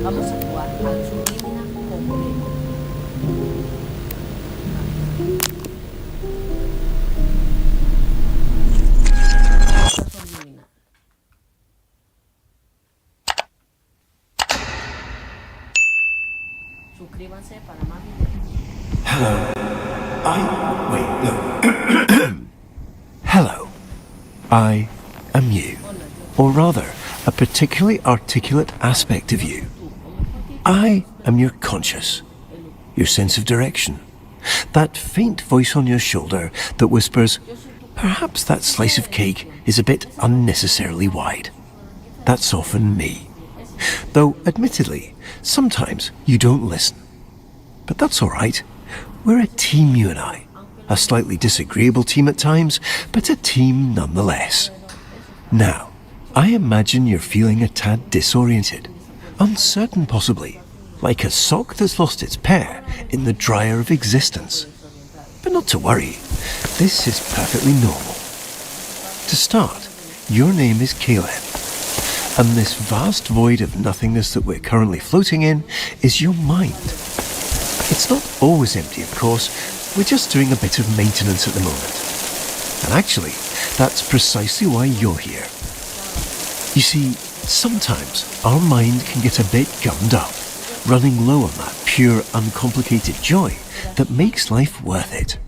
Vamos a jugar al subliminal completo. Subliminal. Suscríbanse para más videos. Hello. Wait, no. Hello. I am you. Or rather, a particularly articulate aspect of you. I am your conscious, your sense of direction. That faint voice on your shoulder that whispers, perhaps that slice of cake is a bit unnecessarily wide. That's often me. Though, admittedly, sometimes you don't listen. But that's all right. We're a team, you and I. A slightly disagreeable team at times, but a team nonetheless. Now, I imagine you're feeling a tad disoriented, uncertain possibly, like a sock that's lost its pair in the dryer of existence. But not to worry, this is perfectly normal. To start, your name is Caleb, and this vast void of nothingness that we're currently floating in is your mind. It's not always empty, of course, we're just doing a bit of maintenance at the moment. And actually, that's precisely why you're here. You see, sometimes our mind can get a bit gummed up, running low on that pure, uncomplicated joy that makes life worth it.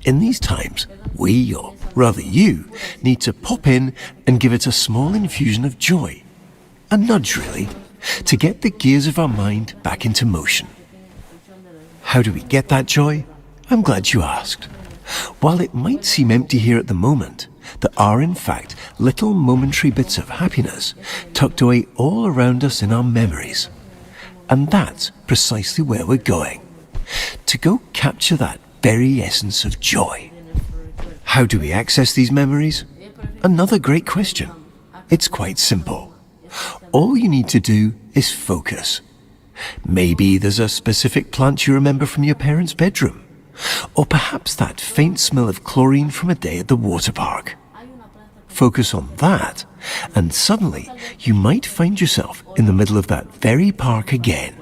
In these times, we, or rather you, need to pop in and give it a small infusion of joy. A nudge, really, to get the gears of our mind back into motion. How do we get that joy? I'm glad you asked. While it might seem empty here at the moment, there are in fact little momentary bits of happiness tucked away all around us in our memories. And that's precisely where we're going. To go capture that very essence of joy. How do we access these memories? Another great question. It's quite simple. All you need to do is focus. Maybe there's a specific plant you remember from your parents' bedroom. Or perhaps that faint smell of chlorine from a day at the water park. Focus on that, and suddenly you might find yourself in the middle of that very park again.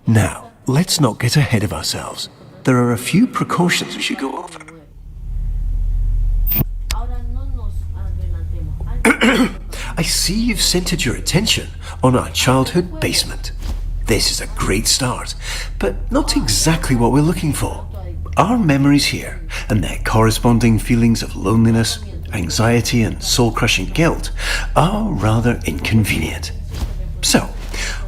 Now, let's not get ahead of ourselves. There are a few precautions we should go over. I see you've centered your attention on our childhood basement. This is a great start, but not exactly what we're looking for. Our memories here, and their corresponding feelings of loneliness, anxiety and soul-crushing guilt, are rather inconvenient. So,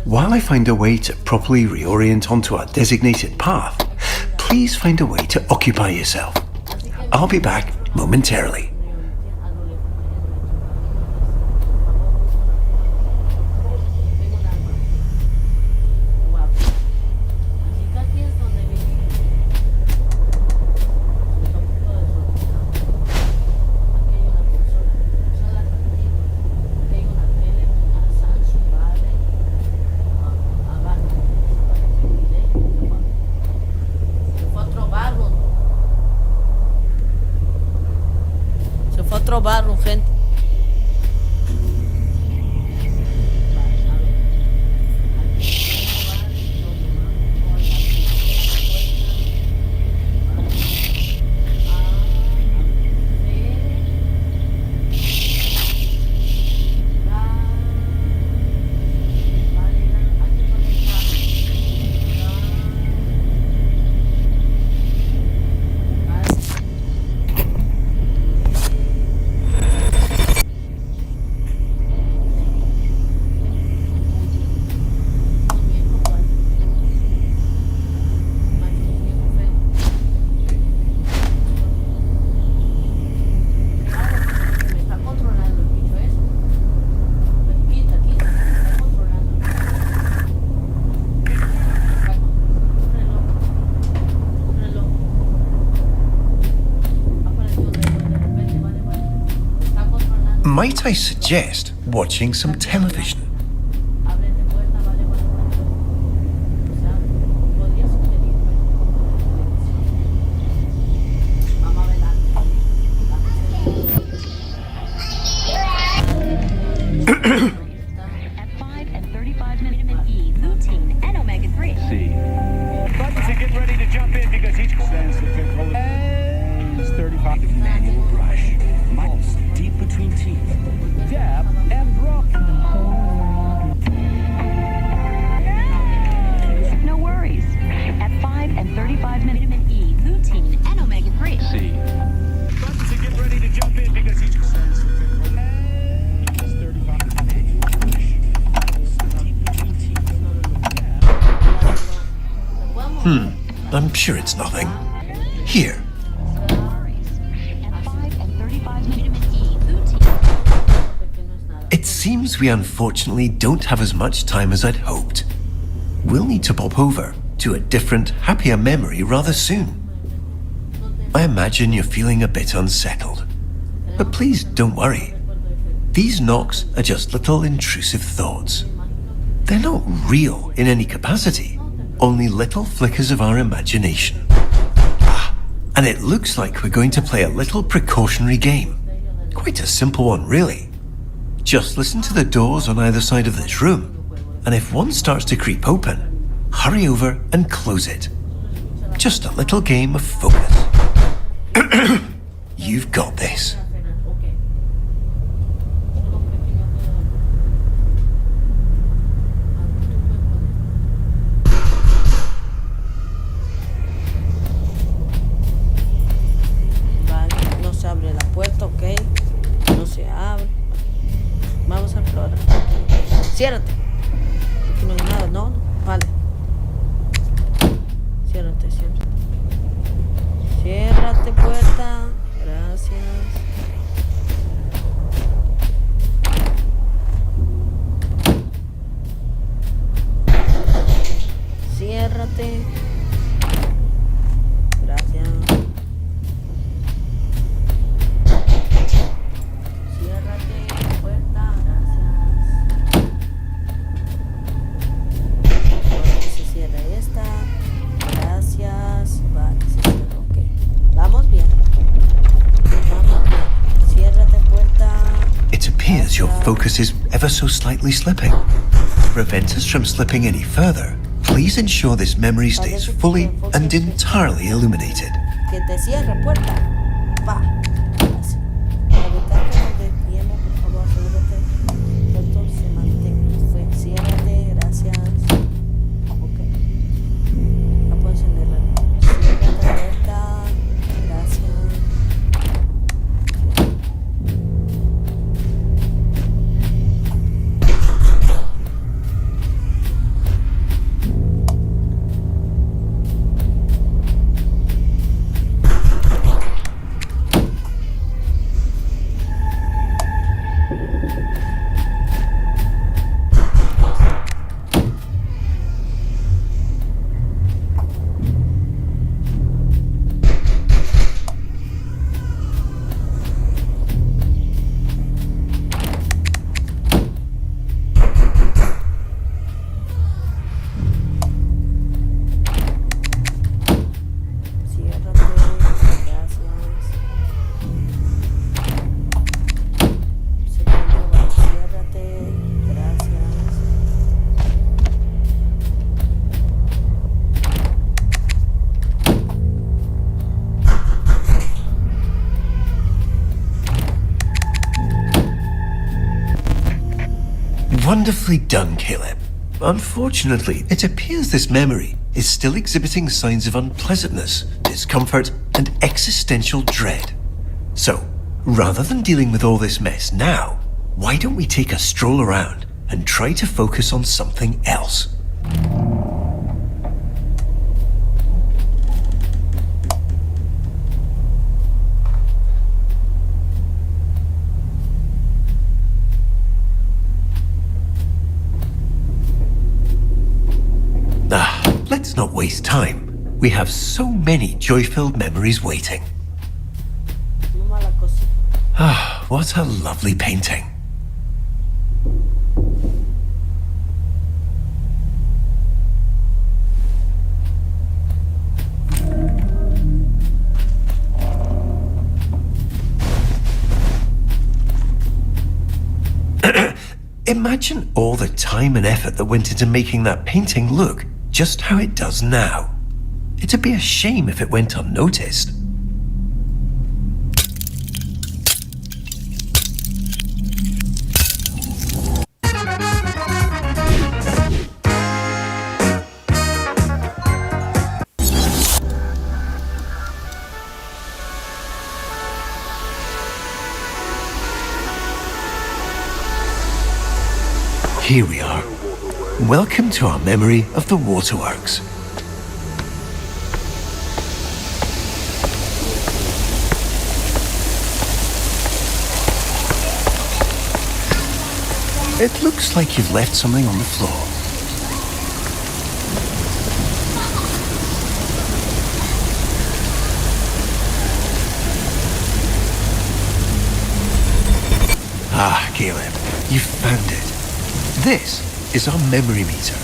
while I find a way to properly reorient onto our designated path, please find a way to occupy yourself. I'll be back momentarily. Otro barro, gente. Might I suggest watching some television? At 5 and 35 minutes east. I'm sure it's nothing. Here. It seems we unfortunately don't have as much time as I'd hoped. We'll need to pop over to a different, happier memory rather soon. I imagine you're feeling a bit unsettled. But please don't worry. These knocks are just little intrusive thoughts. They're not real in any capacity, only little flickers of our imagination. And it looks like we're going to play a little precautionary game. Quite a simple one, really. Just listen to the doors on either side of this room, and if one starts to creep open, hurry over and close it. Just a little game of focus. You've got this. Vale, no se abre la puerta, ok. No se abre. Vamos a explorar. Ciérrate. Aquí no hay nada, no. Vale. Ciérrate, ciérrate. Ciérrate, puerta. Gracias. Ciérrate. Gracias. Ciérrate, puerta. Gracias. Ahora se cierra esta. Gracias. Vale, se cierra. Ok. Vamos bien. Vamos bien. Ciérrate, puerta. It appears your focus is ever so slightly slipping. To prevent us from slipping any further, please ensure this memory stays fully and entirely illuminated. Que te cierre, puerta. Va. Gracias. Para evitar que nos desviemos, por favor, asegúrate que esto se mantenga. Ciérrate, gracias. Ok. Ya puedo encender la luz. Ciérrate, puerta. Gracias. Wonderfully done, Caleb. Unfortunately, it appears this memory is still exhibiting signs of unpleasantness, discomfort, and existential dread. So, rather than dealing with all this mess now, why don't we take a stroll around and try to focus on something else? Let's not waste time. We have so many joy-filled memories waiting. Vamos a la cocina. Ah, what a lovely painting. Imagine all the time and effort that went into making that painting look just how it does now. It'd be a shame if it went unnoticed. Here we are. Welcome to our memory of the waterworks. It looks like you've left something on the floor. Ah, Caleb, you found it. This is our memory meter.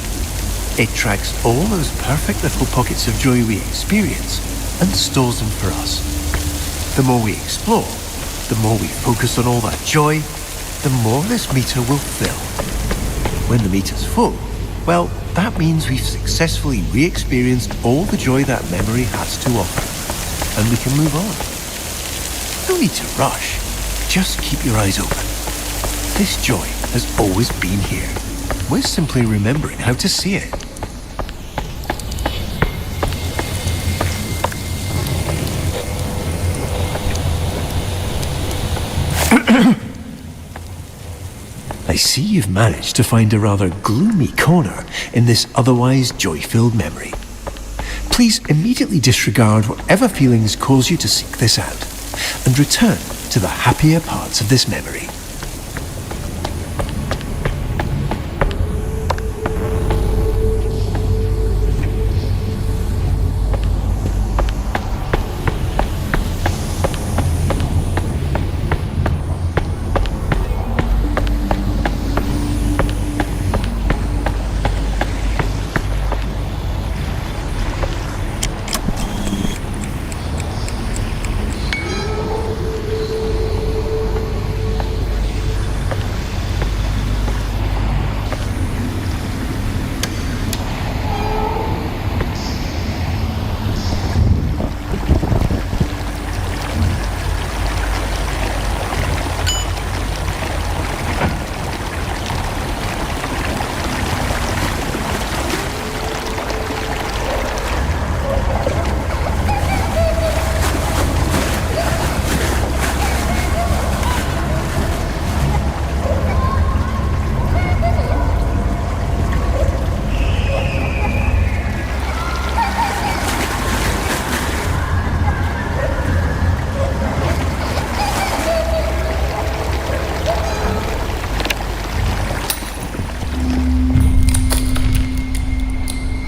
It tracks all those perfect little pockets of joy we experience and stores them for us. The more we explore, the more we focus on all that joy, the more this meter will fill. When the meter's full, well, that means we've successfully re-experienced all the joy that memory has to offer, and we can move on. No need to rush. Just keep your eyes open. This joy has always been here. We're simply remembering how to see it. I see you've managed to find a rather gloomy corner in this otherwise joy-filled memory. Please immediately disregard whatever feelings cause you to seek this out, and return to the happier parts of this memory.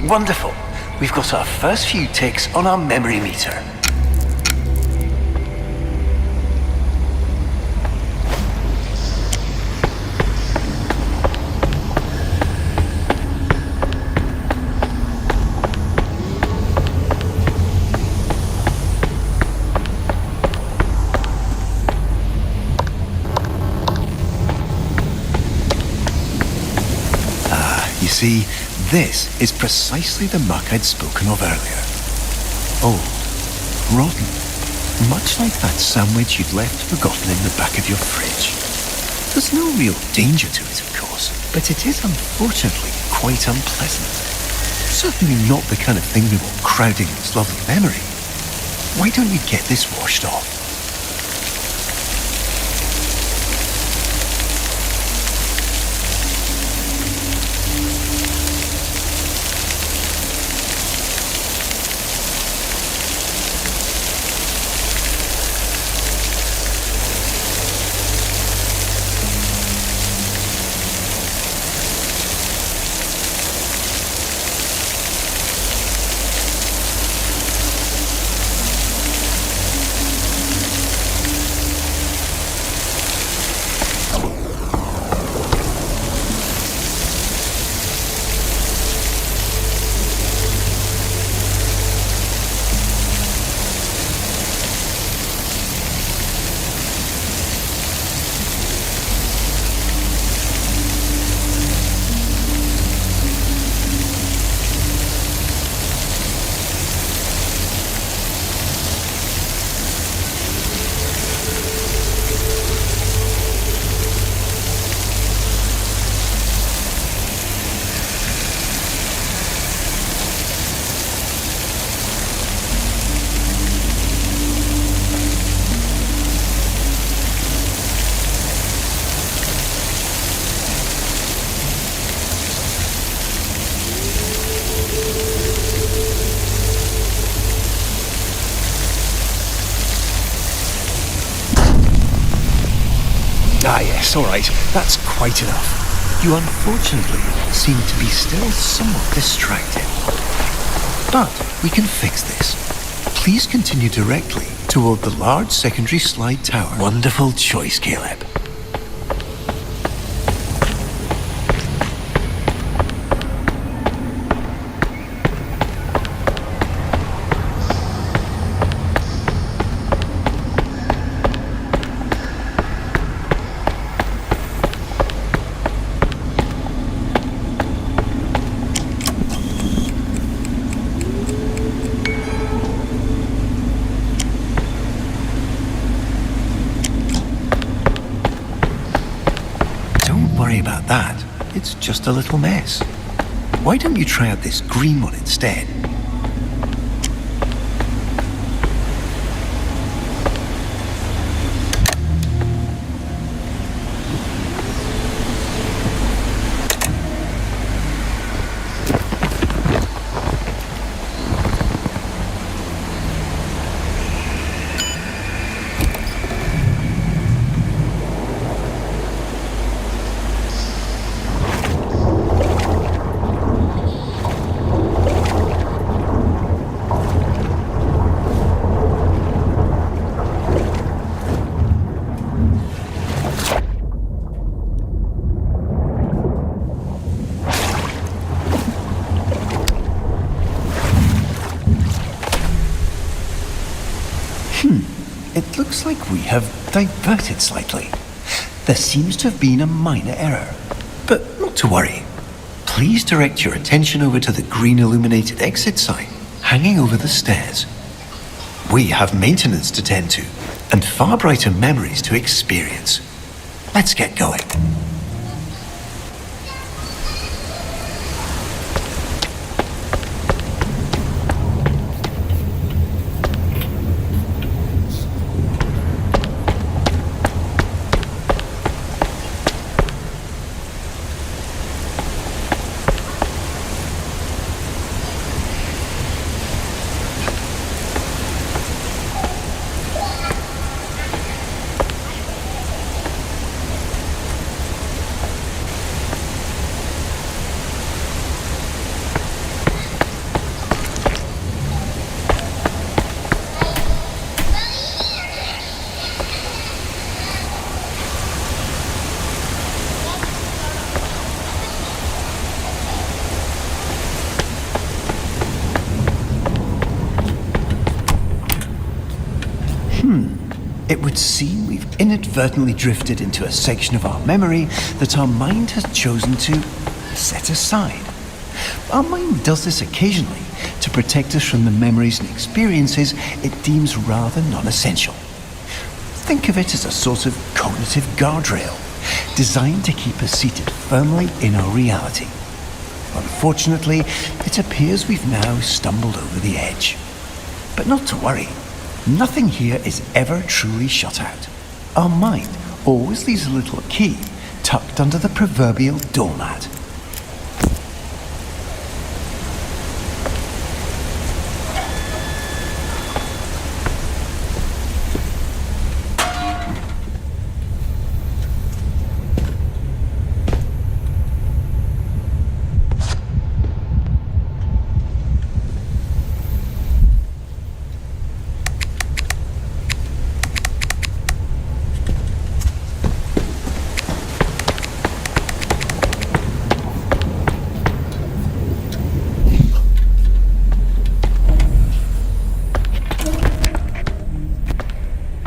Wonderful. We've got our first few ticks on our memory meter. You see, this is precisely the muck I'd spoken of earlier. Old, rotten, much like that sandwich you'd left forgotten in the back of your fridge. There's no real danger to it, of course, but it is unfortunately quite unpleasant. Certainly not the kind of thing we want crowding this lovely memory. Why don't you get this washed off? Ah yes, all right, that's quite enough. You unfortunately seem to be still somewhat distracted. But we can fix this. Please continue directly toward the large secondary slide tower. Wonderful choice, Caleb. About that. It's just a little mess. Why don't you try out this green one instead? It looks like we have diverted slightly. There seems to have been a minor error, but not to worry. Please direct your attention over to the green illuminated exit sign hanging over the stairs. We have maintenance to tend to and far brighter memories to experience. Let's get going. It would seem we've inadvertently drifted into a section of our memory that our mind has chosen to set aside. Our mind does this occasionally to protect us from the memories and experiences it deems rather non-essential. Think of it as a sort of cognitive guardrail, designed to keep us seated firmly in our reality. Unfortunately, it appears we've now stumbled over the edge. But not to worry. Nothing here is ever truly shut out. Our mind always leaves a little key tucked under the proverbial doormat.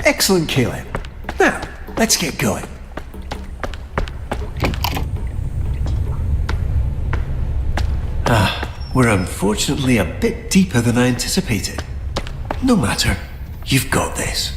Excellent, Caleb. Now, let's get going. We're unfortunately a bit deeper than I anticipated. No matter, you've got this.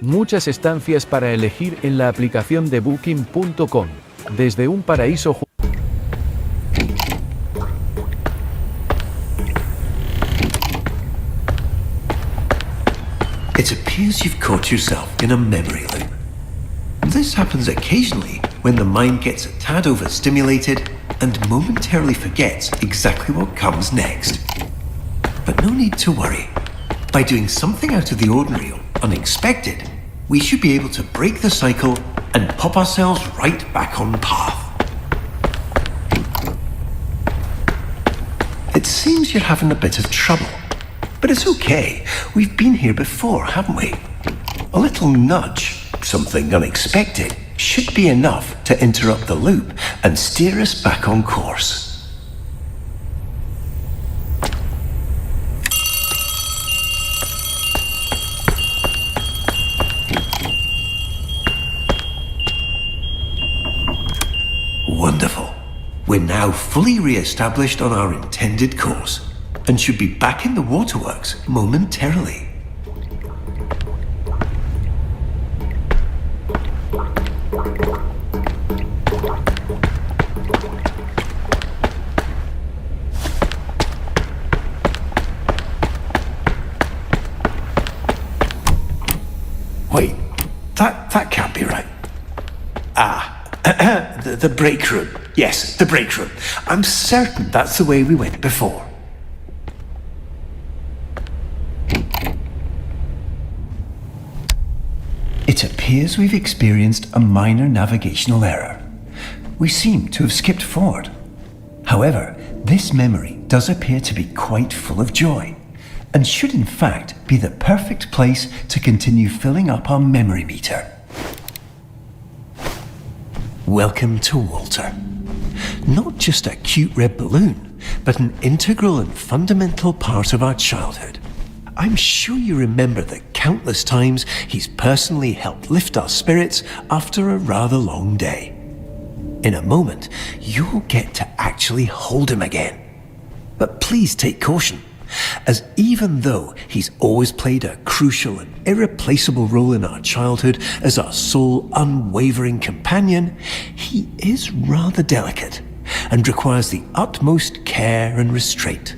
Muchas estancias para elegir en la aplicación de Booking.com. Desde un paraíso. It appears you've caught yourself in a memory loop. This happens occasionally when the mind gets a tad overstimulated and momentarily forgets exactly what comes next. But no need to worry. By doing something out of the ordinary or unexpected, we should be able to break the cycle and pop ourselves right back on path. It seems you're having a bit of trouble. But it's okay. We've been here before, haven't we? A little nudge, something unexpected, should be enough to interrupt the loop and steer us back on course. Wonderful. We're now fully re-established on our intended course and should be back in the waterworks momentarily. Wait, that can't be right. The break room. Yes, the break room. I'm certain that's the way we went before. It appears we've experienced a minor navigational error. We seem to have skipped forward. However, this memory does appear to be quite full of joy, and should in fact be the perfect place to continue filling up our memory meter. Welcome to Walter. Not just a cute red balloon, but an integral and fundamental part of our childhood. I'm sure you remember the countless times he's personally helped lift our spirits after a rather long day. In a moment, you'll get to actually hold him again. But please take caution, as even though he's always played a crucial and irreplaceable role in our childhood as our sole unwavering companion, he is rather delicate and requires the utmost care and restraint.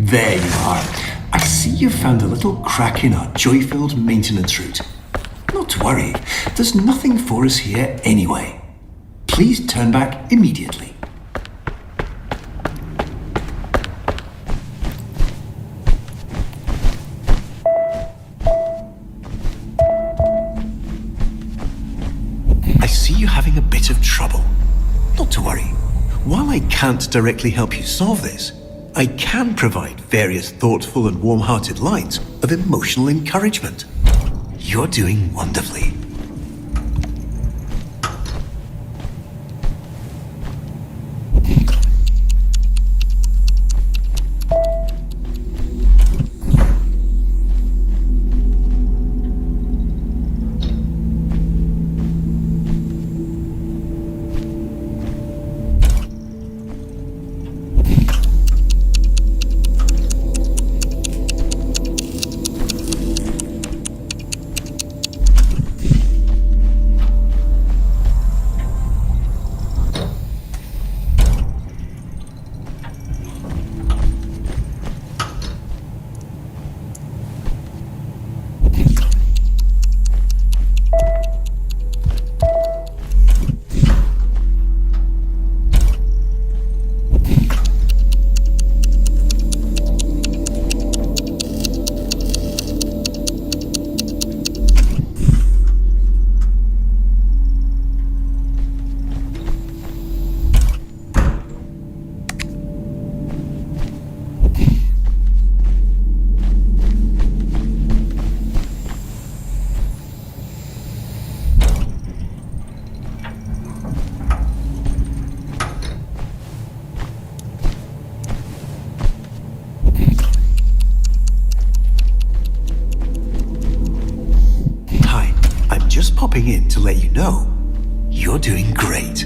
There you are. I see you've found a little crack in our joy-filled maintenance route. Not to worry, there's nothing for us here anyway. Please turn back immediately. I see you having a bit of trouble. Not to worry. While I can't directly help you solve this, I can provide various thoughtful and warm-hearted lines of emotional encouragement. You're doing wonderfully. Popping in to let you know you're doing great.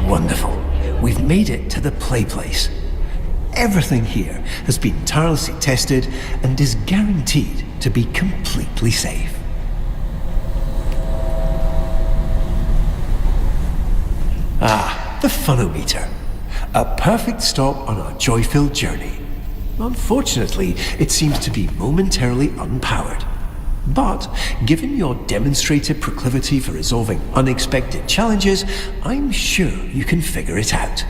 Wonderful. We've made it to the play place. Everything here has been tirelessly tested and is guaranteed to be completely safe. Ah, the funometer. A perfect stop on our joy-filled journey. Unfortunately, it seems to be momentarily unpowered. But, given your demonstrated proclivity for resolving unexpected challenges, I'm sure you can figure it out.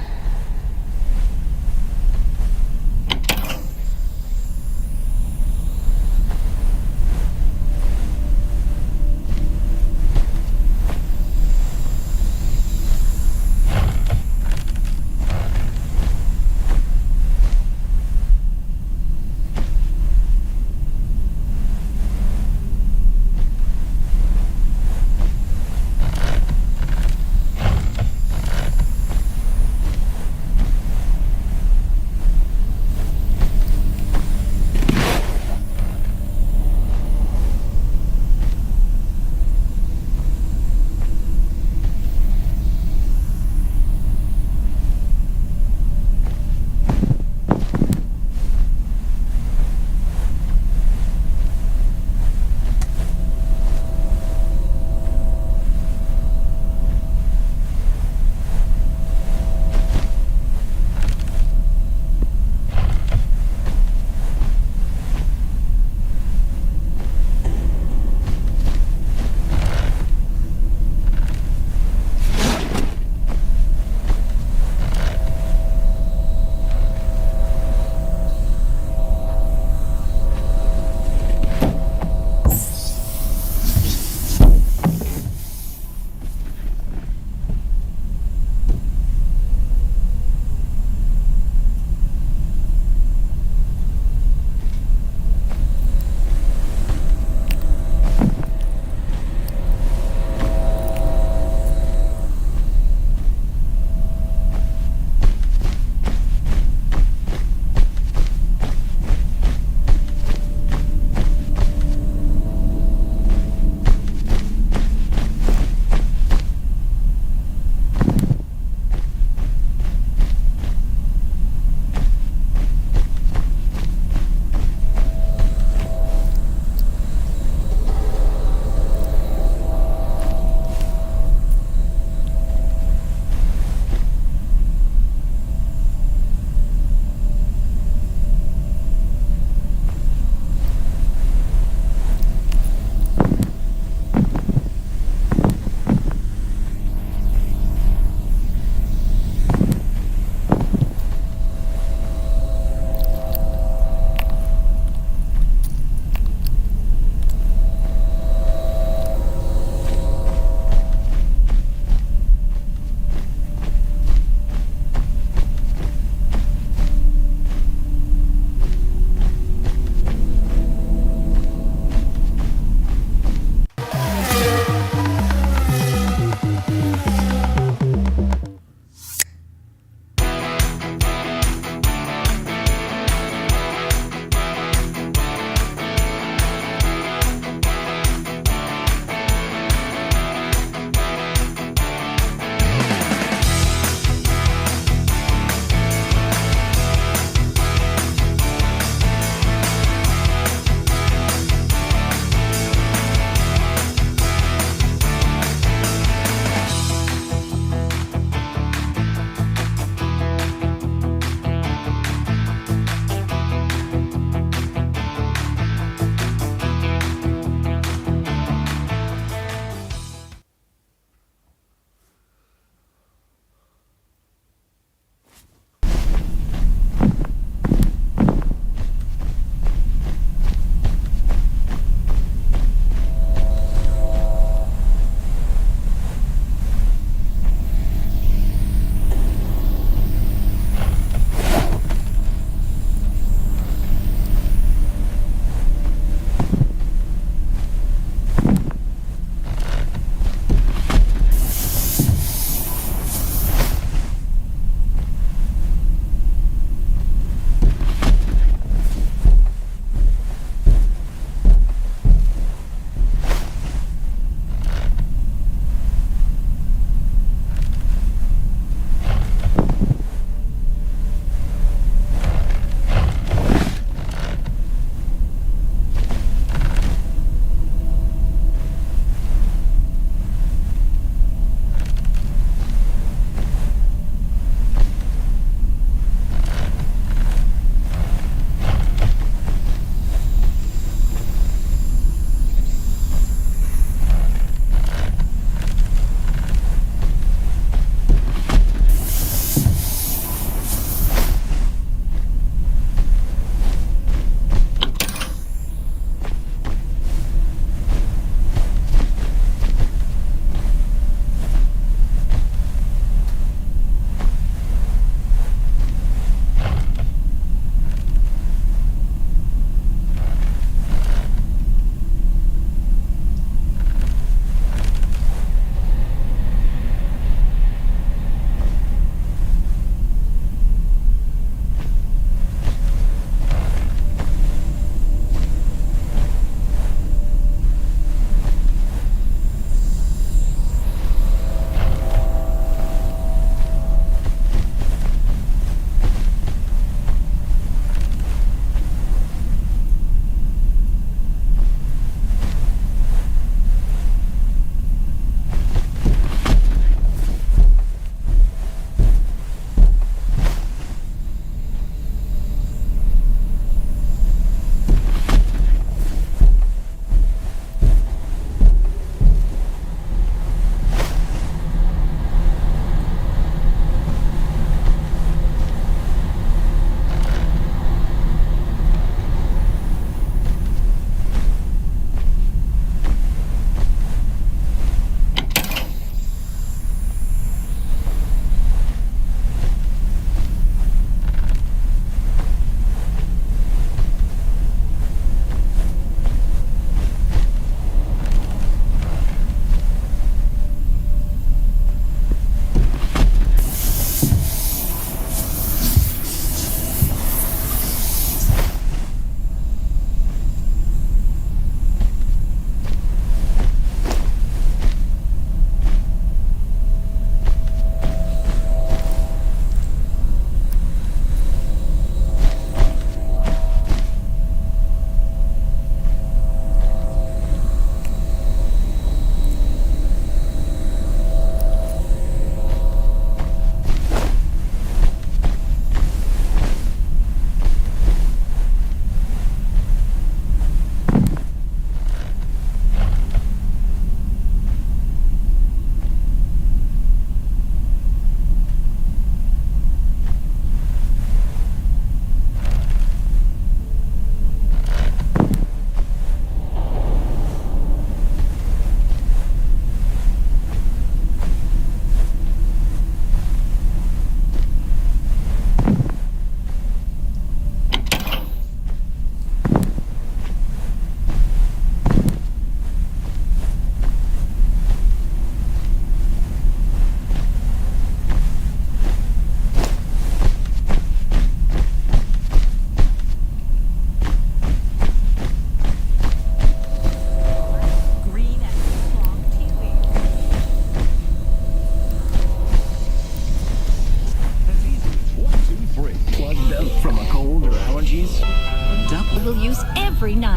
will use every night.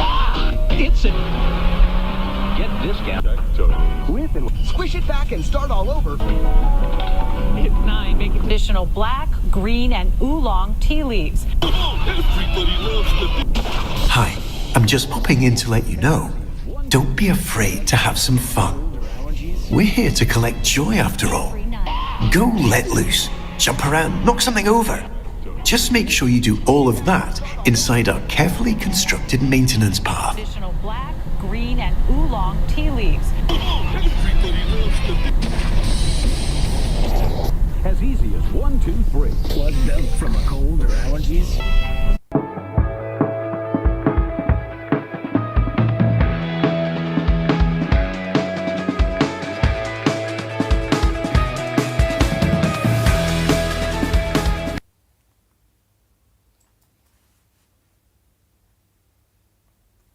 It's a get discount. With and squish it back and start all over. It's 9. Make additional black, green, and oolong tea leaves. Everybody loves the. Hi, I'm just popping in to let you know. Don't be afraid to have some fun. We're here to collect joy after all. Go let loose, jump around, knock something over. Just make sure you do all of that inside our carefully constructed maintenance path. Additional black, green, and oolong tea leaves. Everybody loves the. As easy as 1, 2, 3. Plugged up from a cold or allergies.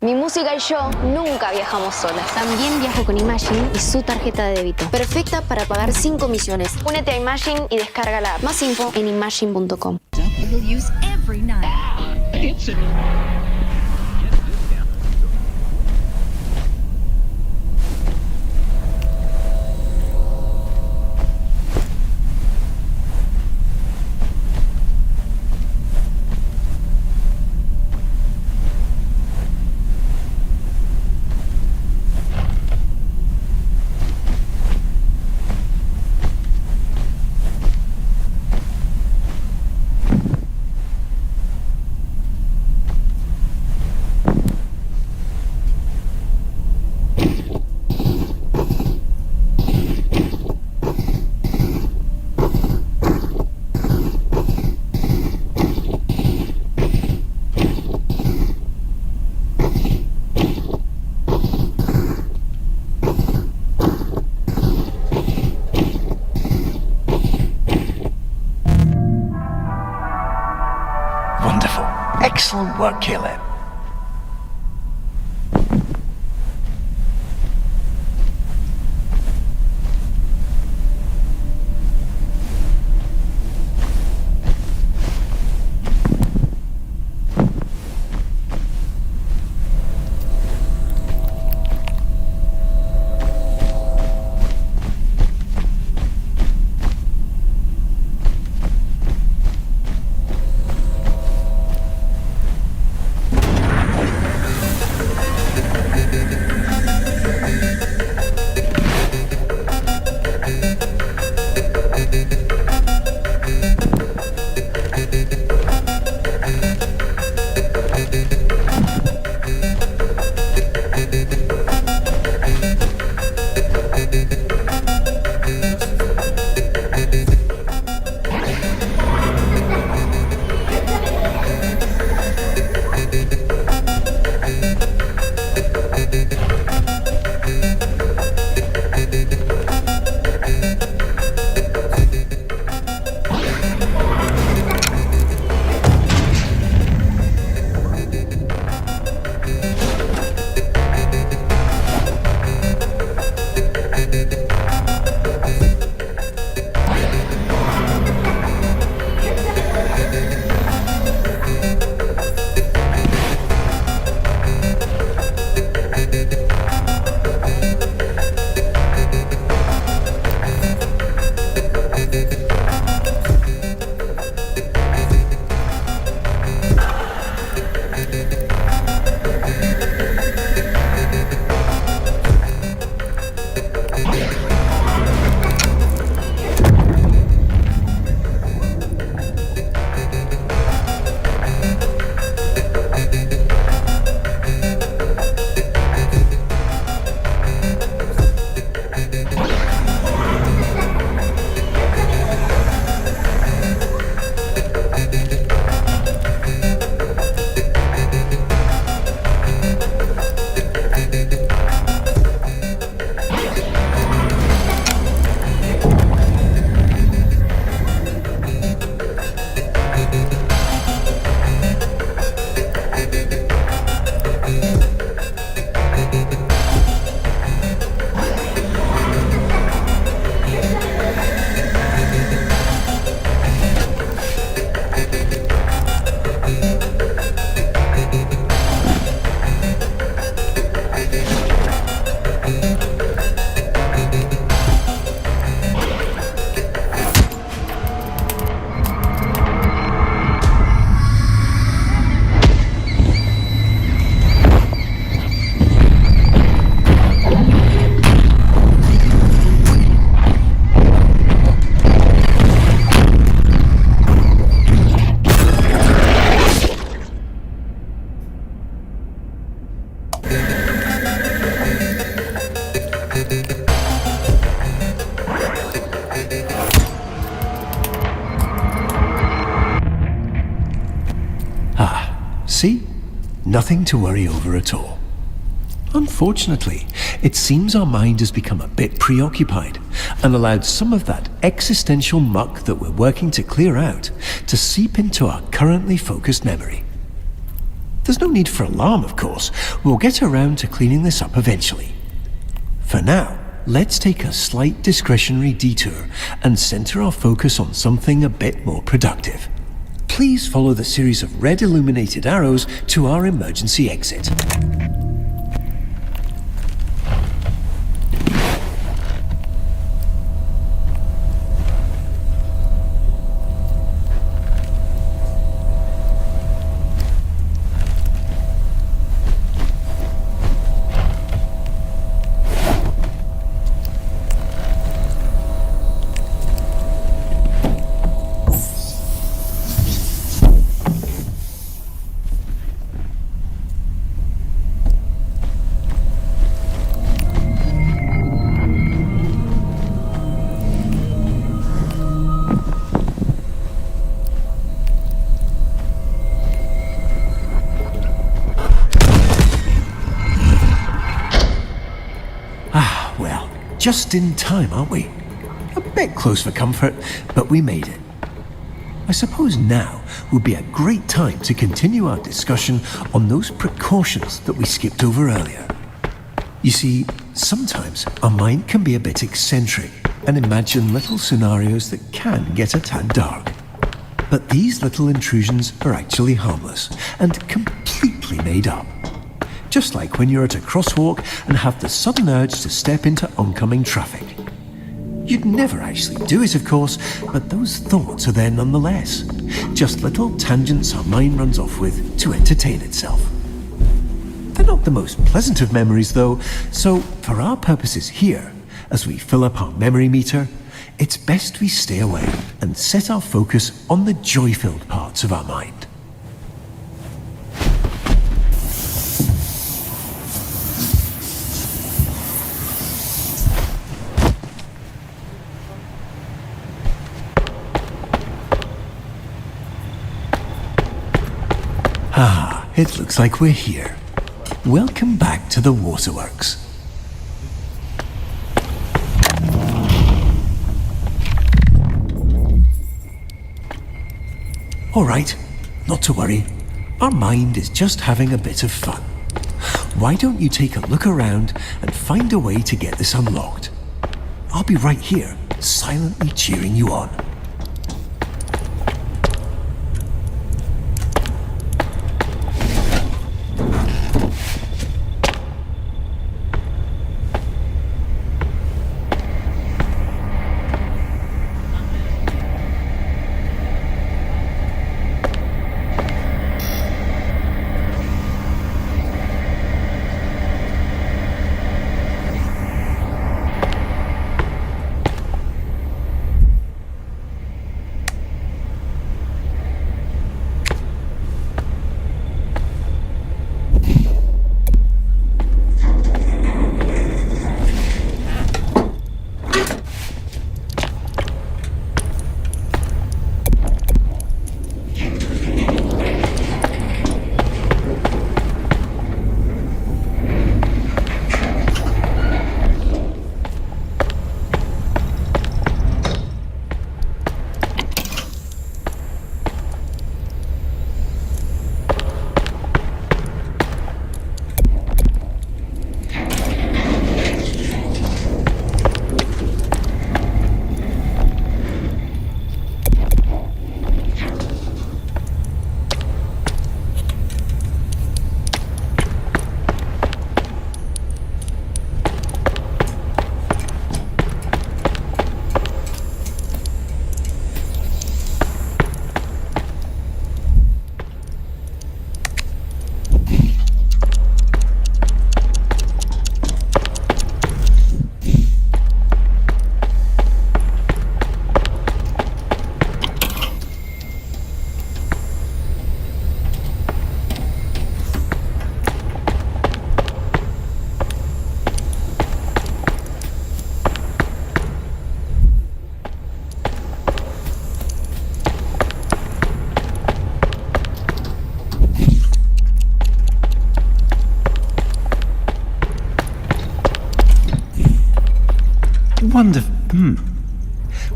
Mi música y yo nunca viajamos solas. También viajo con Imagine y su tarjeta de débito. Perfecta para pagar sin comisiones. Únete a Imagine y descarga la app. Más info en imagine.com. Will use every night. It's a. Wonderful. Excellent work, Caleb. nothing to worry over at all. Unfortunately, it seems our mind has become a bit preoccupied and allowed some of that existential muck that we're working to clear out to seep into our currently focused memory. There's no need for alarm, of course. We'll get around to cleaning this up eventually. For now, let's take a slight discretionary detour and center our focus on something a bit more productive. Please follow the series of red illuminated arrows to our emergency exit. Just in time, aren't we? A bit close for comfort, but we made it. I suppose now would be a great time to continue our discussion on those precautions that we skipped over earlier. You see, sometimes our mind can be a bit eccentric and imagine little scenarios that can get a tad dark. But these little intrusions are actually harmless and completely made up. Just like when you're at a crosswalk and have the sudden urge to step into oncoming traffic. You'd never actually do it, of course, but those thoughts are there nonetheless. Just little tangents our mind runs off with to entertain itself. They're not the most pleasant of memories, though, so for our purposes here, as we fill up our memory meter, it's best we stay away and set our focus on the joy-filled parts of our mind. Ah, it looks like we're here. Welcome back to the waterworks. All right, not to worry. Our mind is just having a bit of fun. Why don't you take a look around and find a way to get this unlocked? I'll be right here, silently cheering you on. Wonderful.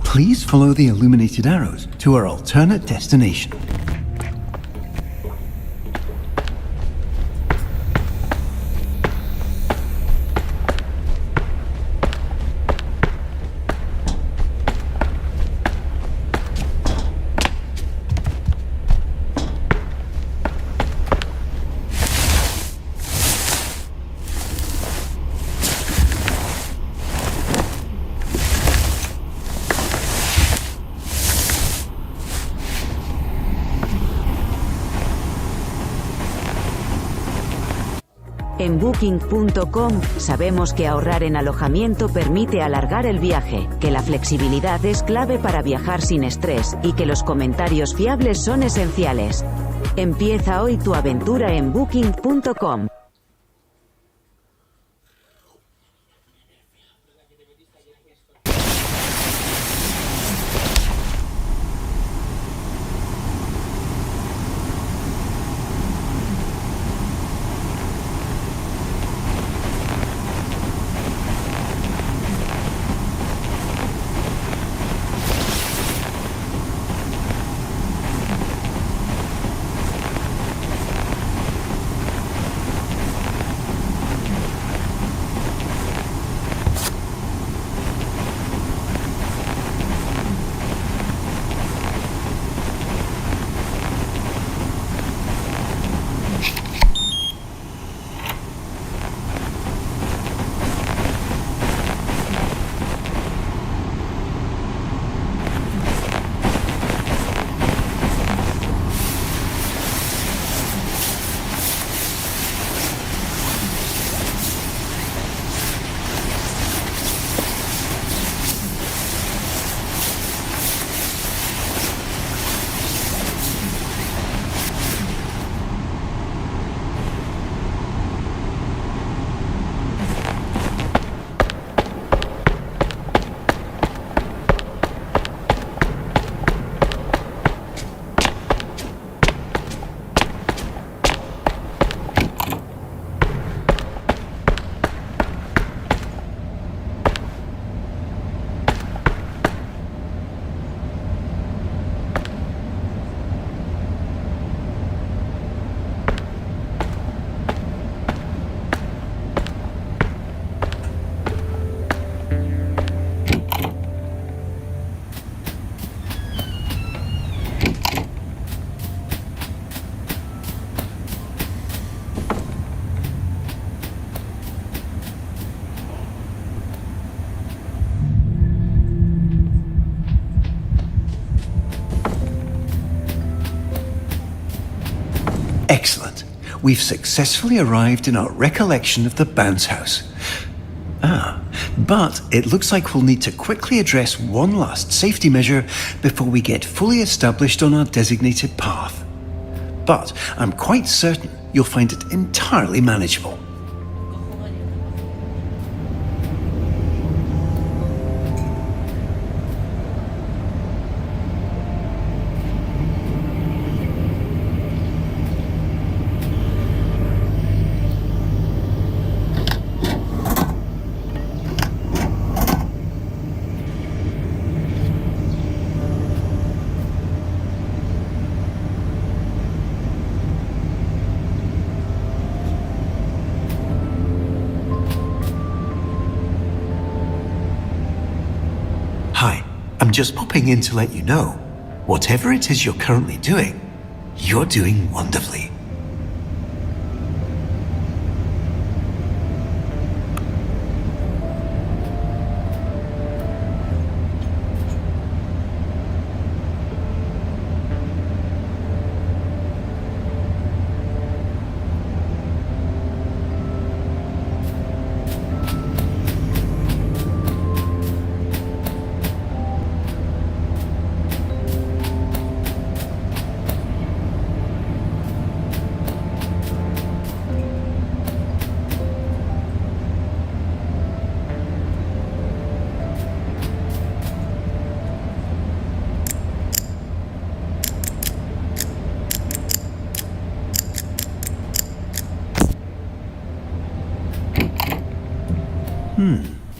Please follow the illuminated arrows to our alternate destination. En Booking.com sabemos que ahorrar en alojamiento permite alargar el viaje, que la flexibilidad es clave para viajar sin estrés y que los comentarios fiables son esenciales. Empieza hoy tu aventura en Booking.com. Excellent. We've successfully arrived in our recollection of the bounce house. But it looks like we'll need to quickly address one last safety measure before we get fully established on our designated path. But I'm quite certain you'll find it entirely manageable. Hi, I'm just popping in to let you know, whatever it is you're currently doing, you're doing wonderfully.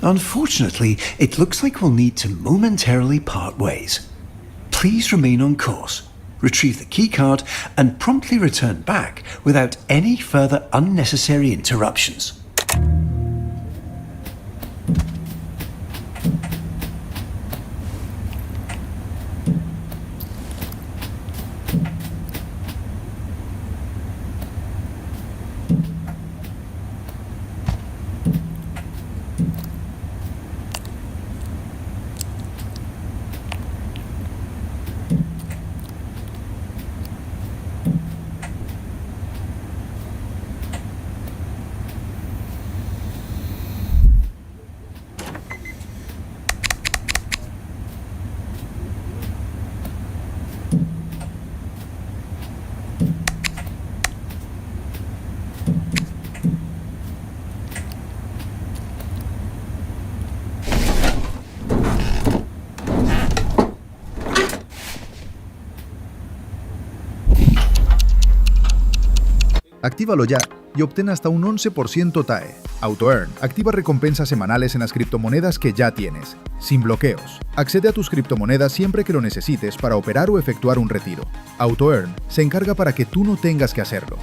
Unfortunately, it looks like we'll need to momentarily part ways. Please remain on course, retrieve the keycard, and promptly return back without any further unnecessary interruptions. Actívalo ya y obtén hasta un 11% TAE. AutoEarn activa recompensas semanales en las criptomonedas que ya tienes, sin bloqueos. Accede a tus criptomonedas siempre que lo necesites para operar o efectuar un retiro. AutoEarn se encarga para que tú no tengas que hacerlo.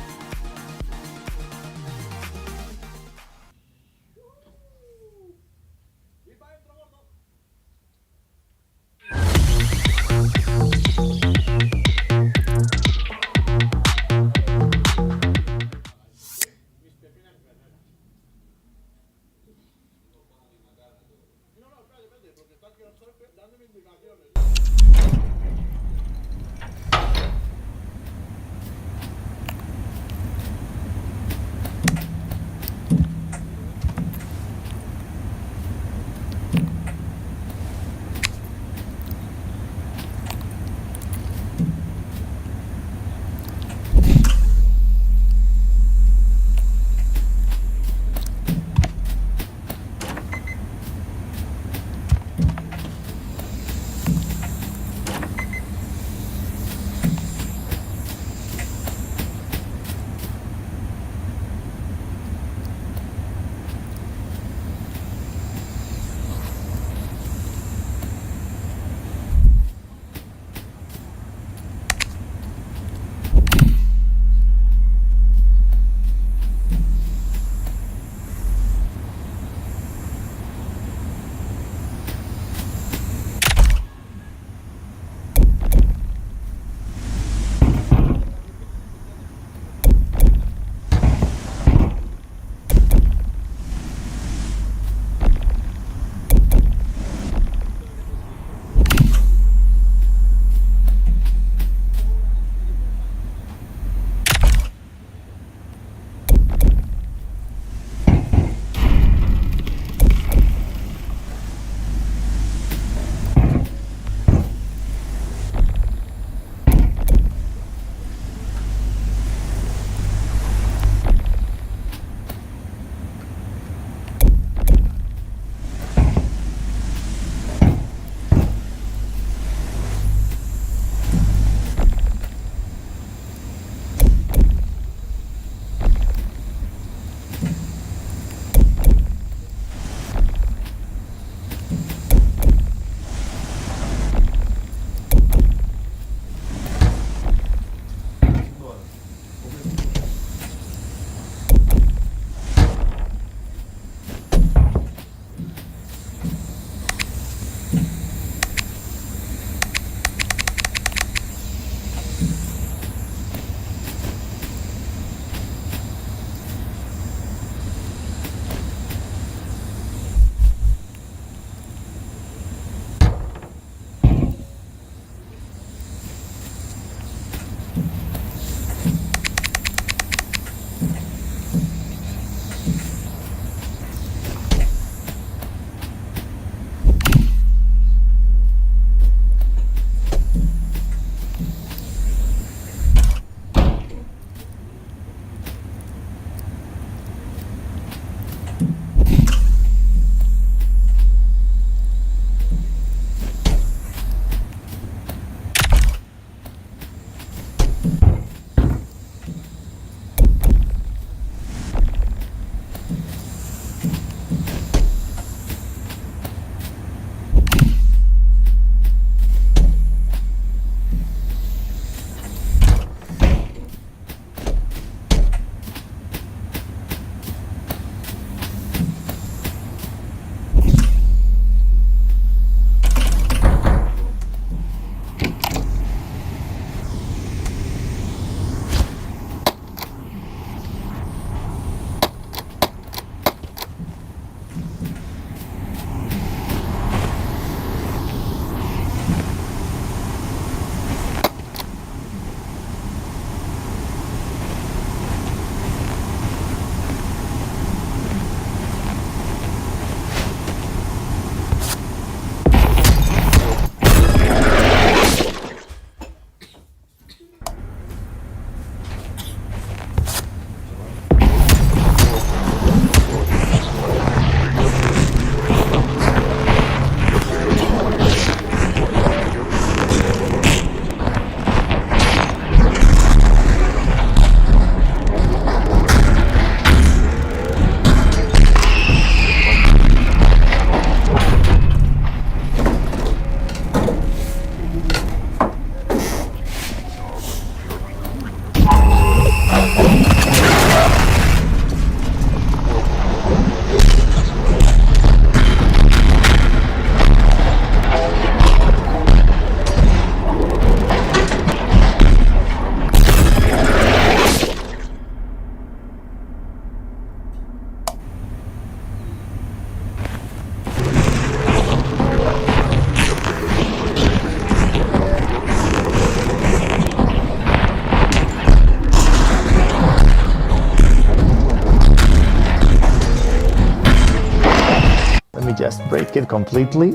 me just break it completely.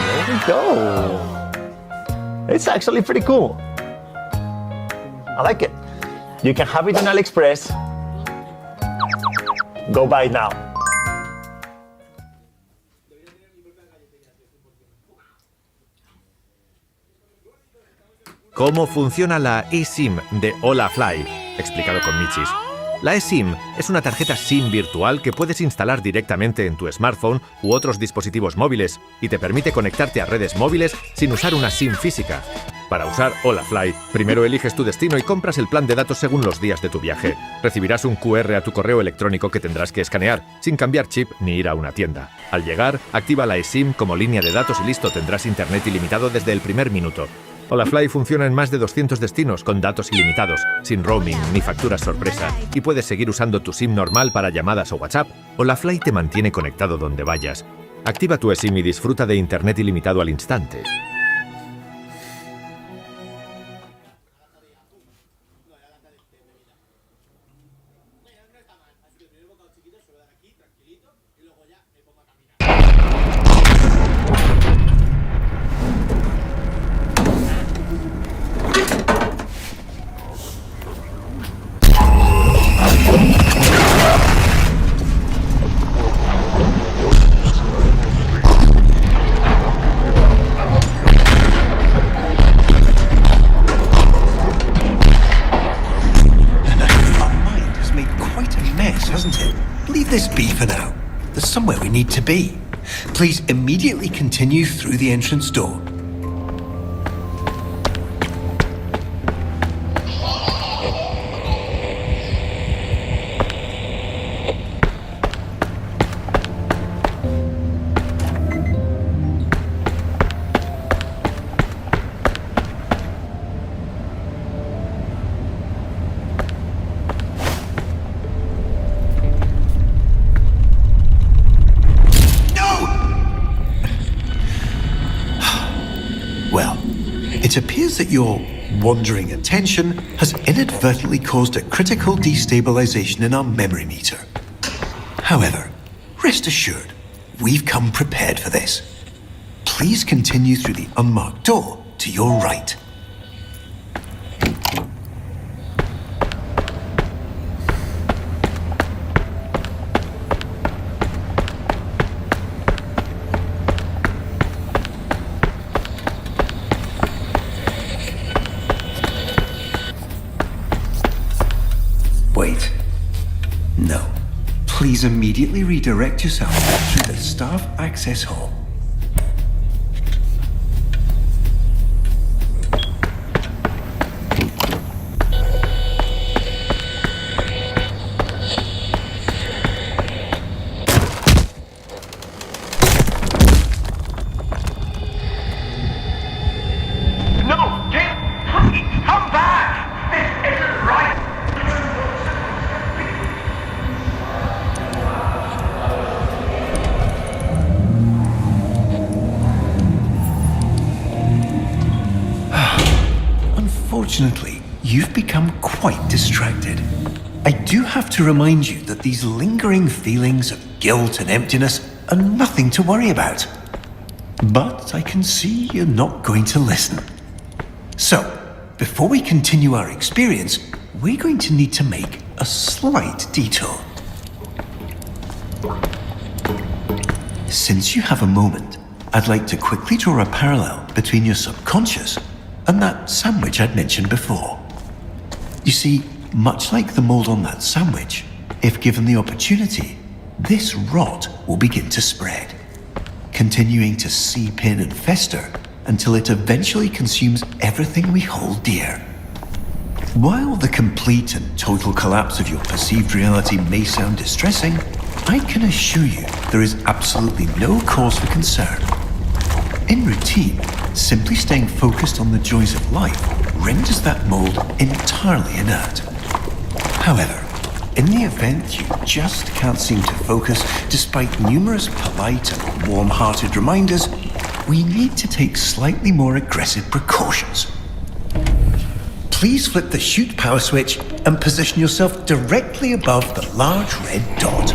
There we go. It's actually pretty cool. I like it. You can have it on AliExpress. Go buy it now. ¿Cómo funciona la eSIM de Hola Fly? Explicado con Michis. La eSIM es una tarjeta SIM virtual que puedes instalar directamente en tu smartphone u otros dispositivos móviles y te permite conectarte a redes móviles sin usar una SIM física. Para usar Hola Fly, primero eliges tu destino y compras el plan de datos según los días de tu viaje. Recibirás un QR a tu correo electrónico que tendrás que escanear, sin cambiar chip ni ir a una tienda. Al llegar, activa la eSIM como línea de datos y listo, tendrás internet ilimitado desde el primer minuto. Hola Fly funciona en más de 200 destinos con datos ilimitados, sin roaming ni facturas sorpresa, y puedes seguir usando tu SIM normal para llamadas o WhatsApp. Hola Fly te mantiene conectado donde vayas. Activa tu eSIM y disfruta de internet ilimitado al instante. This be for now. There's somewhere we need to be. Please immediately continue through the entrance door. It appears that your wandering attention has inadvertently caused a critical destabilization in our memory meter. However, rest assured, we've come prepared for this. Please continue through the unmarked door to your right. Wait. No. Please immediately redirect yourself through the staff access hall. Unfortunately, you've become quite distracted. I do have to remind you that these lingering feelings of guilt and emptiness are nothing to worry about. But I can see you're not going to listen. So, before we continue our experience, we're going to need to make a slight detour. Since you have a moment, I'd like to quickly draw a parallel between your subconscious and that sandwich I'd mentioned before. You see, much like the mold on that sandwich, if given the opportunity, this rot will begin to spread, continuing to seep in and fester until it eventually consumes everything we hold dear. While the complete and total collapse of your perceived reality may sound distressing, I can assure you there is absolutely no cause for concern. In routine, simply staying focused on the joys of life renders that mold entirely inert. However, in the event you just can't seem to focus despite numerous polite and warm-hearted reminders, we need to take slightly more aggressive precautions. Please flip the shoot power switch and position yourself directly above the large red dot.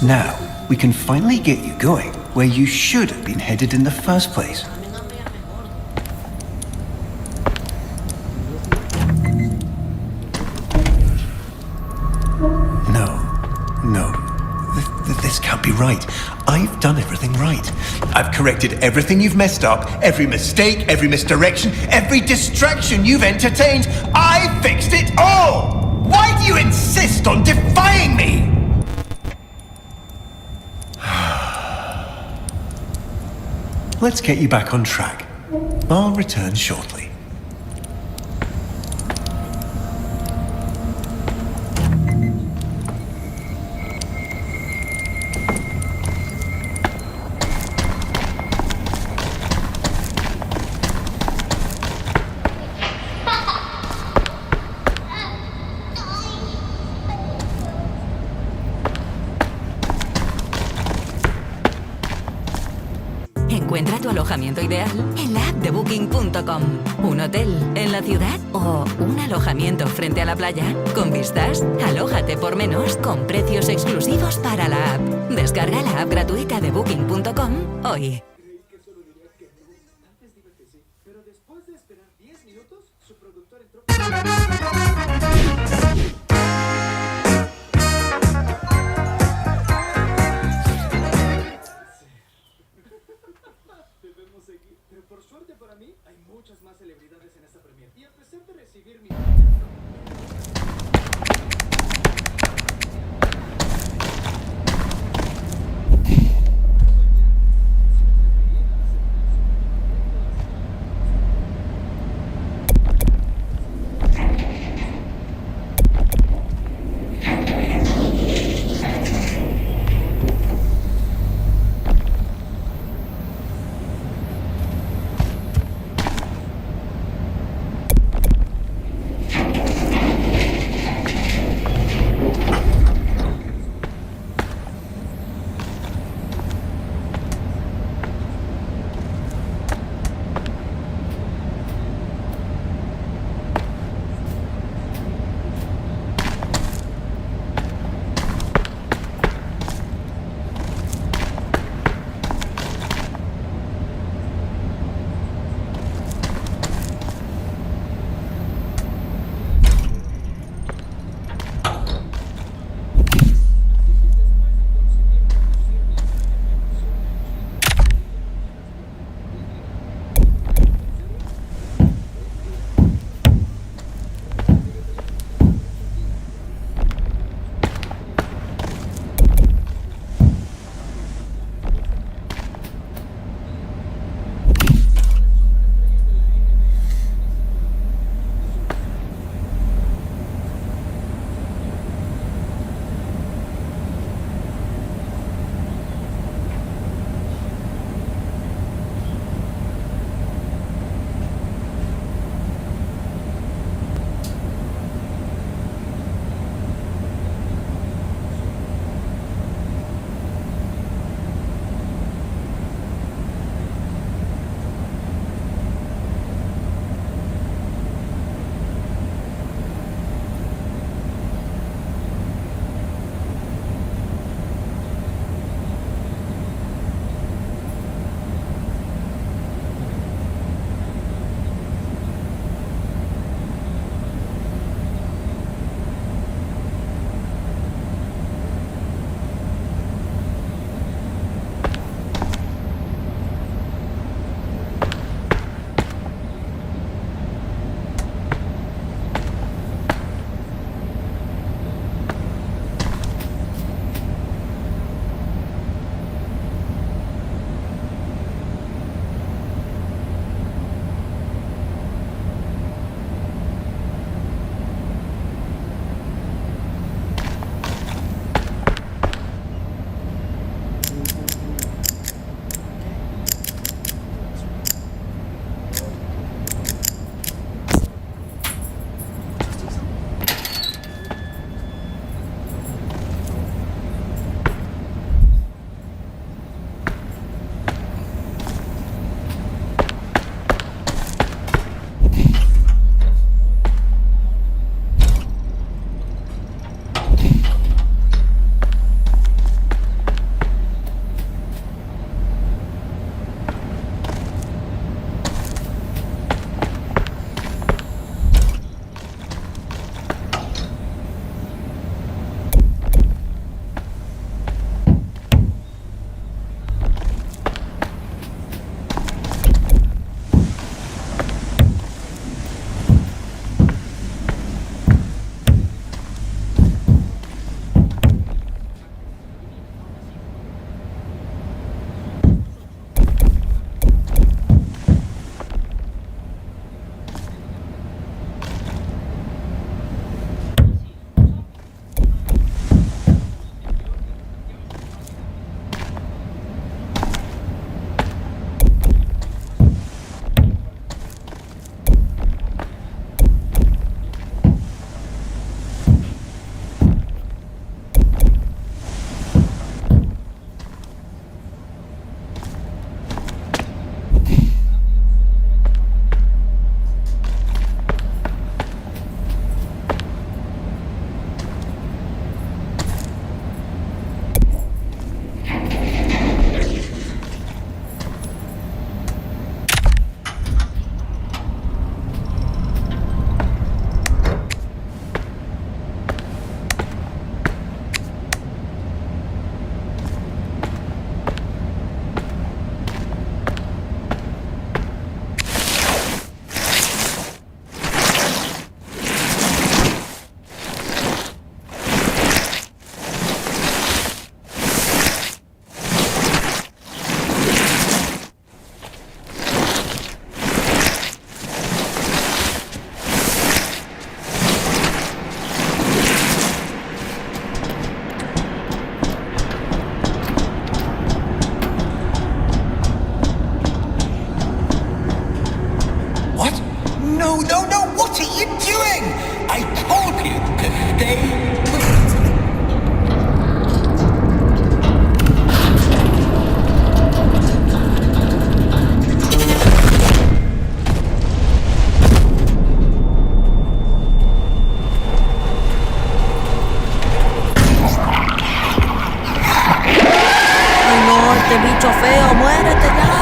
Now, we can finally get you going where you should have been headed in the first place. No. This can't be right. I've done everything right. I've corrected everything you've messed up, every mistake, every misdirection, every distraction you've entertained. I fixed it all! Why do you insist on defying me? Let's get you back on track. I'll return shortly. Encuentra tu alojamiento ideal en la app de Booking.com. Un hotel en la ciudad o un alojamiento frente a la playa. Con vistas, alójate por menos con precios exclusivos para la app. Descarga la app gratuita de Booking.com hoy. Pero por suerte para mí, hay muchas más celebridades en esta premiere. Y a pesar de recibir mi... bicho feo, muérete ya.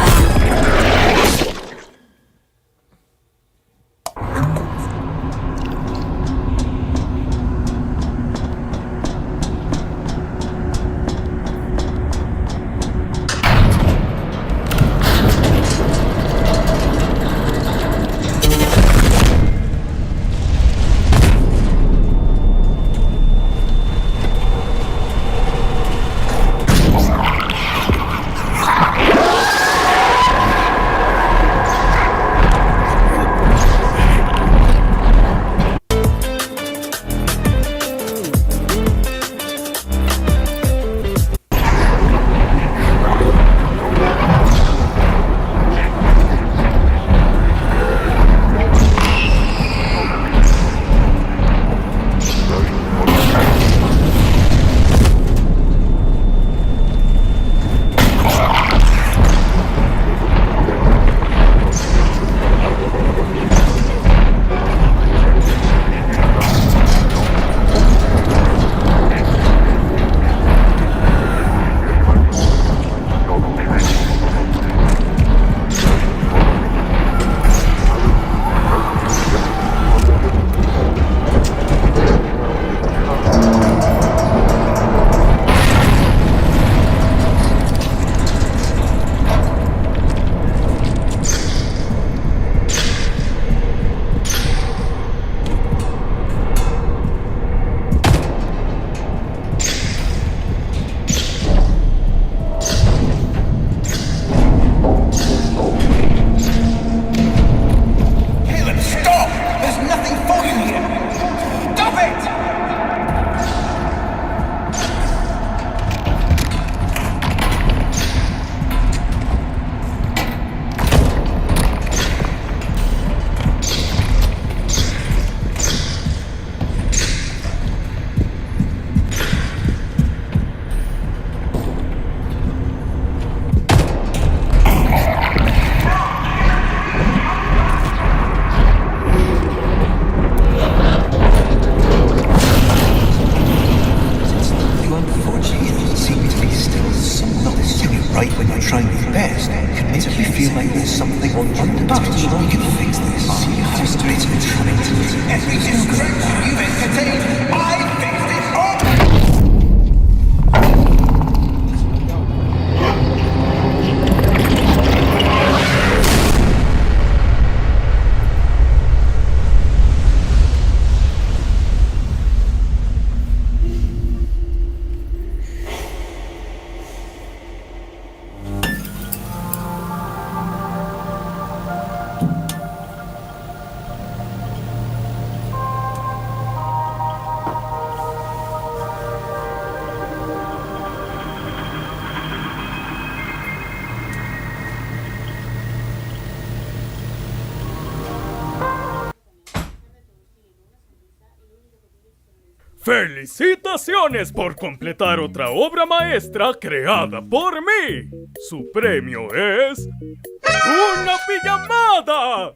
¡Felicitaciones por completar otra obra maestra creada por mí! Su premio es... ¡una pijamada!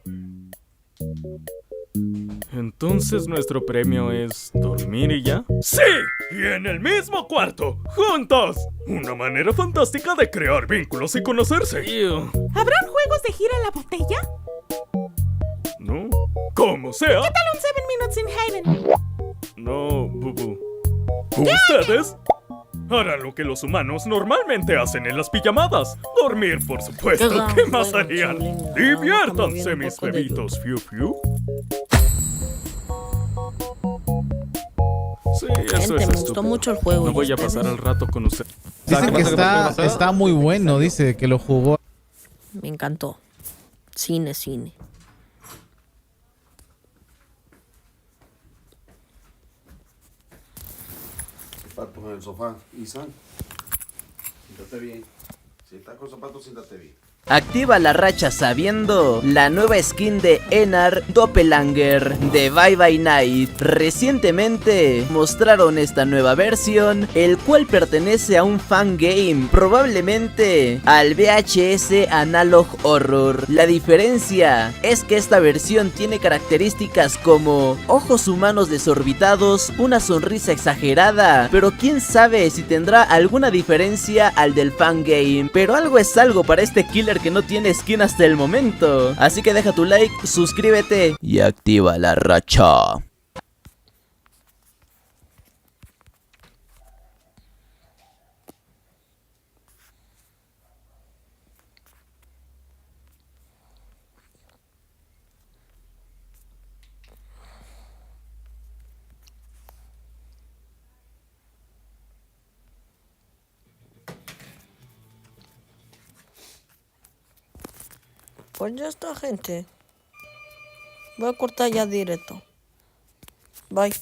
¿Entonces nuestro premio es dormir y ya? ¡Sí! ¡Y en el mismo cuarto! ¡Juntos! Una manera fantástica de crear vínculos y conocerse. ¿Habrán juegos de gira en la botella? No. Como sea. ¿Qué tal un 7 Minutes in Heaven? No, Bubu. ¿Ustedes? Harán lo que los humanos normalmente hacen en las pijamadas. Dormir, por supuesto. ¿Qué más harían? Diviértanse, mis bebitos. Fiu, fiu. Sí, eso Gente, es me estúpido. gustó mucho el juego. No voy a pasar el rato con usted. Dice que está muy bueno, dice que lo jugó. Me encantó. Cine. Zapatos en el sofá. Isan, siéntate bien. Si estás con zapatos, siéntate bien. Activa la racha sabiendo la nueva skin de Enar Doppelganger de Bye Bye Night. Recientemente mostraron esta nueva versión, el cual pertenece a un fangame, probablemente al VHS Analog Horror. La diferencia es que esta versión tiene características como ojos humanos desorbitados, una sonrisa exagerada, pero quién sabe si tendrá alguna diferencia al del fangame. Pero algo es algo para este killer que no tiene skin hasta el momento. Así que deja tu like, suscríbete y activa la racha. Pues ya está, gente. Voy a cortar ya directo. Bye.